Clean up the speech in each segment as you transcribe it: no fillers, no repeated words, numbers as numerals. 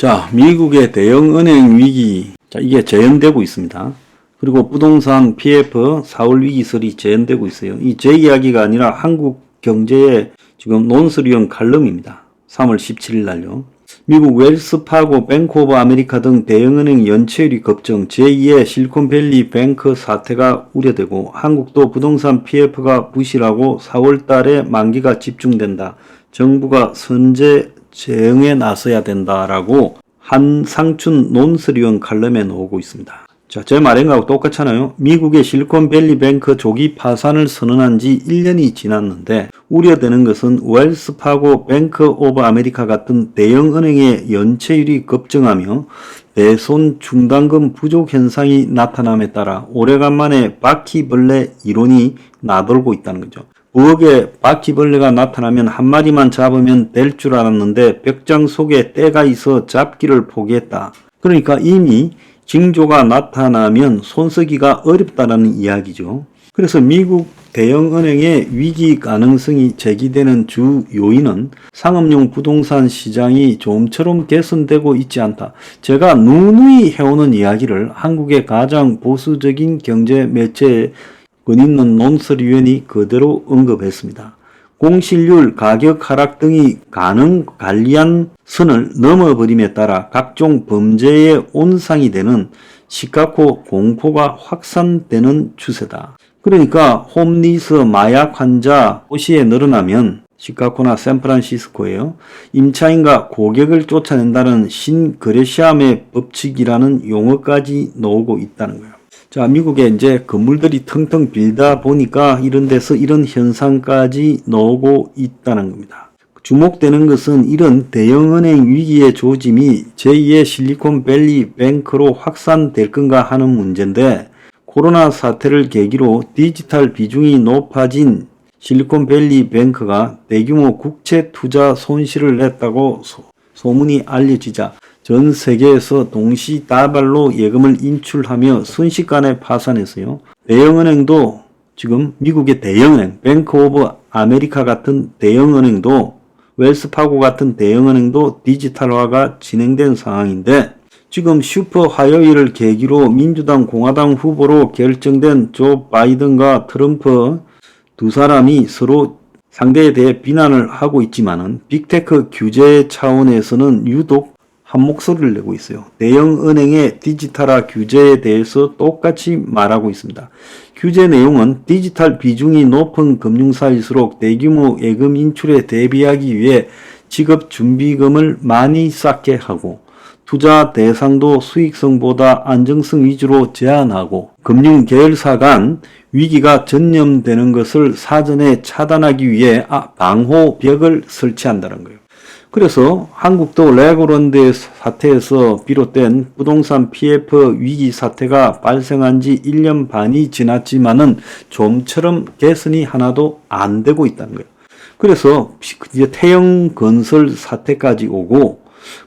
자, 미국의 대형 은행 위기, 자, 이게 재현되고 있습니다. 그리고 부동산 PF 4월 위기설이 재현되고 있어요. 이 제 이야기가 아니라 한국 경제의 지금 논설위원 칼럼입니다. 3월 17일 날요. 미국 웰스파고, 뱅크 오브 아메리카 등 대형은행 연체율이 급증, 제2의 실리콘밸리 뱅크 사태가 우려되고 한국도 부동산 PF가 부실하고 4월 달에 만기가 집중된다. 정부가 선제 대응에 나서야 된다라고 한상춘 논설위원 칼럼에 나오고 있습니다. 자, 제 말인 거하고 똑같잖아요. 미국의 실리콘밸리 뱅크 조기 파산을 선언한 지 1년이 지났는데 우려되는 것은 웰스파고, 뱅크 오브 아메리카 같은 대형 은행의 연체율이 급증하며 대손 충당금 부족 현상이 나타남에 따라 오래간만에 바퀴벌레 이론이 나돌고 있다는 거죠. 부엌에 바퀴벌레가 나타나면 한 마리만 잡으면 될 줄 알았는데 벽장 속에 때가 있어 잡기를 포기했다. 그러니까 이미 징조가 나타나면 손쓰기가 어렵다는 이야기죠. 그래서 미국 대형은행의 위기 가능성이 제기되는 주 요인은 상업용 부동산 시장이 좀처럼 개선되고 있지 않다. 제가 누누이 해오는 이야기를 한국의 가장 보수적인 경제 매체에 근있는 논설위원이 그대로 언급했습니다. 공실률, 가격 하락 등이 가능 관리한 선을 넘어버림에 따라 각종 범죄의 온상이 되는 시카고 공포가 확산되는 추세다. 그러니까 홈리스 마약 환자 도시에 늘어나면 시카고나 샌프란시스코예요. 임차인과 고객을 쫓아낸다는 신그레시암의 법칙이라는 용어까지 나오고 있다는 거예요. 자, 미국에 이제 건물들이 텅텅 빌다 보니까 이런 데서 이런 현상까지 나오고 있다는 겁니다. 주목되는 것은 이런 대형은행 위기의 조짐이 제2의 실리콘밸리 뱅크로 확산될 건가 하는 문제인데 코로나 사태를 계기로 디지털 비중이 높아진 실리콘밸리 뱅크가 대규모 국채 투자 손실을 냈다고 소문이 알려지자 전 세계에서 동시다발로 예금을 인출하며 순식간에 파산했어요. 대형은행도 지금 미국의 대형은행, 뱅크 오브 아메리카 같은 대형은행도 웰스파고 같은 대형은행도 디지털화가 진행된 상황인데 지금 슈퍼 화요일을 계기로 민주당 공화당 후보로 결정된 조 바이든과 트럼프 두 사람이 서로 상대에 대해 비난을 하고 있지만은 빅테크 규제 차원에서는 유독 한 목소리를 내고 있어요. 대형 은행의 디지털화 규제에 대해서 똑같이 말하고 있습니다. 규제 내용은 디지털 비중이 높은 금융사일수록 대규모 예금 인출에 대비하기 위해 지급 준비금을 많이 쌓게 하고 투자 대상도 수익성보다 안정성 위주로 제한하고 금융 계열사 간 위기가 전염되는 것을 사전에 차단하기 위해 방호벽을 설치한다는 거예요. 그래서 한국도 레고랜드 사태에서 비롯된 부동산 PF 위기 사태가 발생한 지 1년 반이 지났지만은 좀처럼 개선이 하나도 안 되고 있다는 거예요. 그래서 이제 태영 건설 사태까지 오고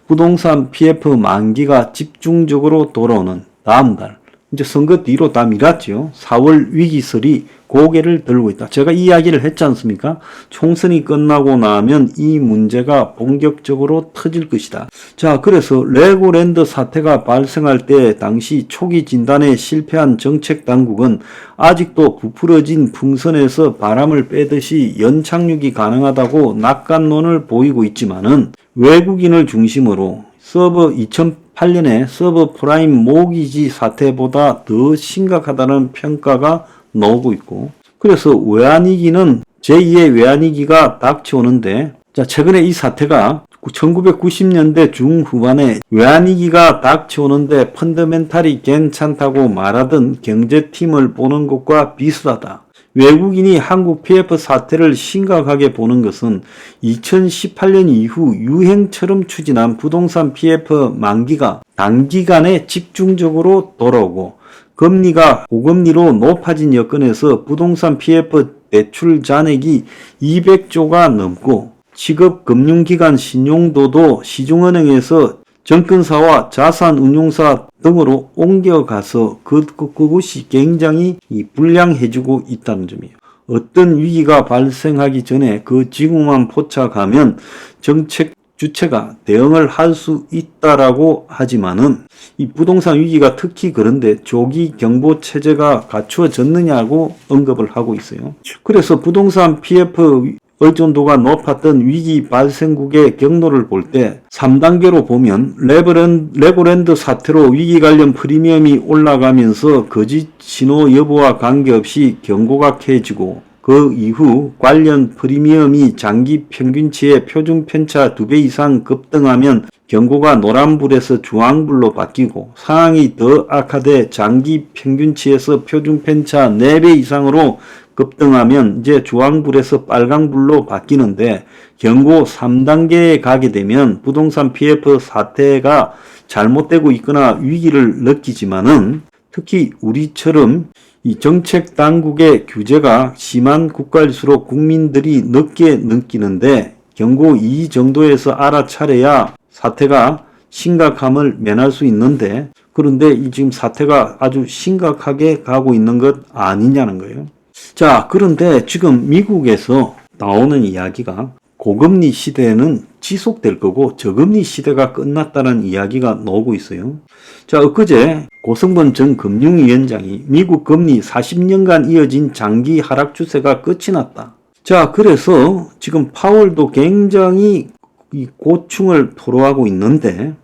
부동산 PF 만기가 집중적으로 돌아오는 다음 달 이제 선거 뒤로 다 미뤘죠. 4월 위기설이 고개를 들고 있다. 제가 이 이야기를 했지 않습니까? 총선이 끝나고 나면 이 문제가 본격적으로 터질 것이다. 자, 그래서 레고랜드 사태가 발생할 때 당시 초기 진단에 실패한 정책 당국은 아직도 부풀어진 풍선에서 바람을 빼듯이 연착륙이 가능하다고 낙관론을 보이고 있지만은 외국인을 중심으로 서버 2008년에 서버 프라임 모기지 사태보다 더 심각하다는 평가가 나오고 있고 그래서 외환위기는 제2의 외환위기가 닥쳐오는데 자 최근에 이 사태가 1990년대 중후반에 외환위기가 닥쳐오는데 펀더멘탈이 괜찮다고 말하던 경제팀을 보는 것과 비슷하다. 외국인이 한국 PF 사태를 심각하게 보는 것은 2018년 이후 유행처럼 추진한 부동산 PF 만기가 단기간에 집중적으로 돌아오고 금리가 고금리로 높아진 여건에서 부동산 PF 대출 잔액이 200조가 넘고 취급 금융기관 신용도도 시중은행에서 정권사와 자산운용사 등으로 옮겨가서 그것이 굉장히 불량해지고 있다는 점이에요. 어떤 위기가 발생하기 전에 그 징후만 포착하면 정책 주체가 대응을 할 수 있다라고 하지만은 이 부동산 위기가 특히 그런데 조기 경보 체제가 갖추어졌느냐고 언급을 하고 있어요. 그래서 부동산 PF 의존도가 높았던 위기 발생국의 경로를 볼 때 3단계로 보면 레고랜드 사태로 위기 관련 프리미엄이 올라가면서 거짓 신호 여부와 관계없이 경고가 캐지고 그 이후 관련 프리미엄이 장기 평균치의 표준 편차 2배 이상 급등하면 경고가 노란불에서 주황불로 바뀌고 상황이 더 악화돼 장기 평균치에서 표준 편차 4배 이상으로 급등하면 이제 주황불에서 빨강불로 바뀌는데 경고 3단계에 가게 되면 부동산 PF 사태가 잘못되고 있거나 위기를 느끼지만은 특히 우리처럼 이 정책 당국의 규제가 심한 국가일수록 국민들이 늦게 느끼는데 경고 2 정도에서 알아차려야 사태가 심각함을 면할 수 있는데 그런데 이 지금 사태가 아주 심각하게 가고 있는 것 아니냐는 거예요. 자, 그런데 지금 미국에서 나오는 이야기가 고금리 시대는 지속될 거고 저금리 시대가 끝났다는 이야기가 나오고 있어요. 자, 엊그제 고성범 전 금융위원장이 미국 금리 40년간 이어진 장기 하락 추세가 끝이 났다. 자, 그래서 지금 파월도 굉장히 이 고충을 토로하고 있는데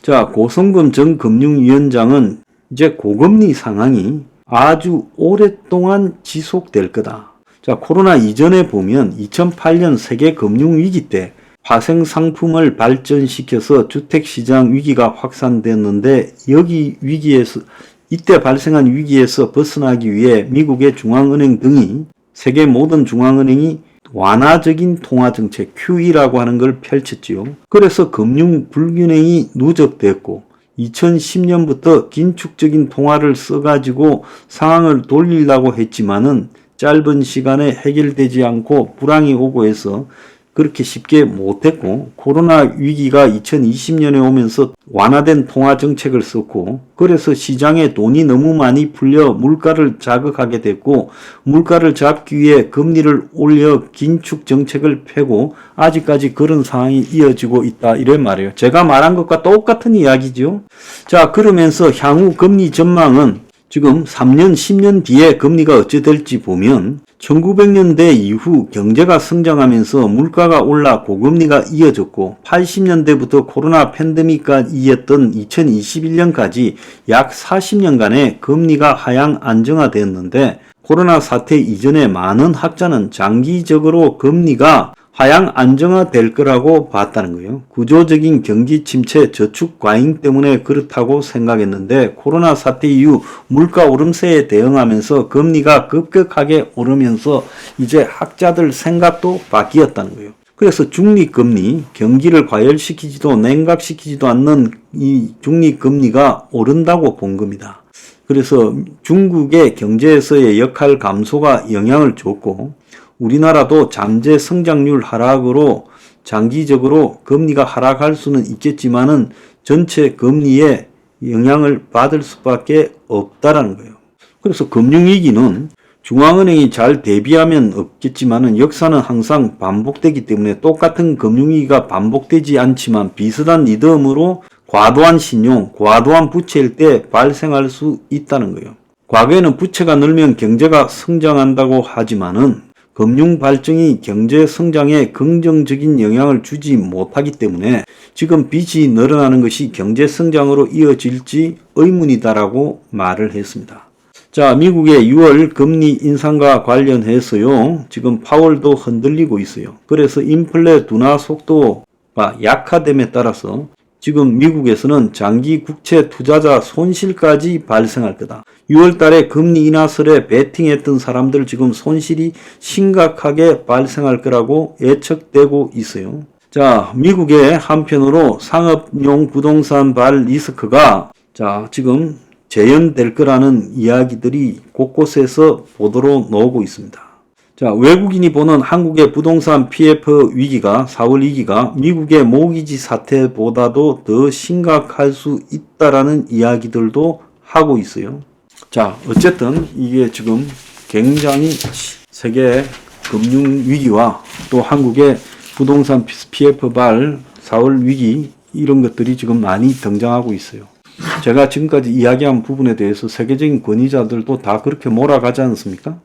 자, 고성범 전 금융위원장은 이제 고금리 상황이 아주 오랫동안 지속될 거다. 자, 코로나 이전에 보면 2008년 세계 금융위기 때 파생 상품을 발전시켜서 주택시장 위기가 확산됐는데 이때 발생한 위기에서 벗어나기 위해 미국의 중앙은행 등이 세계 모든 중앙은행이 완화적인 통화정책 QE라고 하는 걸 펼쳤지요. 그래서 금융 불균형이 누적됐고 2010년부터 긴축적인 통화를 써가지고 상황을 돌리려고 했지만은 짧은 시간에 해결되지 않고 불황이 오고 해서 그렇게 쉽게 못했고 코로나 위기가 2020년에 오면서 완화된 통화 정책을 썼고 그래서 시장에 돈이 너무 많이 풀려 물가를 자극하게 됐고 물가를 잡기 위해 금리를 올려 긴축 정책을 펴고 아직까지 그런 상황이 이어지고 있다 이런 말이에요. 제가 말한 것과 똑같은 이야기죠. 자, 그러면서 향후 금리 전망은 지금 3년, 10년 뒤에 금리가 어찌 될지 보면 1900년대 이후 경제가 성장하면서 물가가 올라 고금리가 이어졌고 80년대부터 코로나 팬데믹까지 이었던 2021년까지 약 40년간의 금리가 하향 안정화되었는데 코로나 사태 이전에 많은 학자는 장기적으로 금리가 하향 안정화될 거라고 봤다는 거예요. 구조적인 경기 침체, 저축 과잉 때문에 그렇다고 생각했는데 코로나 사태 이후 물가 오름세에 대응하면서 금리가 급격하게 오르면서 이제 학자들 생각도 바뀌었다는 거예요. 그래서 중립금리, 경기를 과열시키지도 냉각시키지도 않는 이 중립금리가 오른다고 본 겁니다. 그래서 중국의 경제에서의 역할 감소가 영향을 줬고 우리나라도 잠재 성장률 하락으로 장기적으로 금리가 하락할 수는 있겠지만은 전체 금리에 영향을 받을 수밖에 없다라는 거예요. 그래서 금융위기는 중앙은행이 잘 대비하면 없겠지만은 역사는 항상 반복되기 때문에 똑같은 금융위기가 반복되지 않지만 비슷한 리듬으로 과도한 신용, 과도한 부채일 때 발생할 수 있다는 거예요. 과거에는 부채가 늘면 경제가 성장한다고 하지만은 금융 발전이 경제 성장에 긍정적인 영향을 주지 못하기 때문에 지금 빚이 늘어나는 것이 경제 성장으로 이어질지 의문이다라고 말을 했습니다. 자, 미국의 6월 금리 인상과 관련해서요. 지금 파월도 흔들리고 있어요. 그래서 인플레 둔화 속도가 약화됨에 따라서 지금 미국에서는 장기 국채 투자자 손실까지 발생할 거다. 6월 달에 금리 인하설에 베팅했던 사람들 지금 손실이 심각하게 발생할 거라고 예측되고 있어요. 자, 미국의 한편으로 상업용 부동산 발 리스크가 자, 지금 재현될 거라는 이야기들이 곳곳에서 보도로 나오고 있습니다. 자, 외국인이 보는 한국의 부동산 PF 위기가 4월 위기가 미국의 모기지 사태보다도 더 심각할 수 있다라는 이야기들도 하고 있어요. 자, 어쨌든 이게 지금 굉장히 세계 금융 위기와 또 한국의 부동산 PF 발 4월 위기 이런 것들이 지금 많이 등장하고 있어요. 제가 지금까지 이야기한 부분에 대해서 세계적인 권위자들도 다 그렇게 몰아가지 않습니까?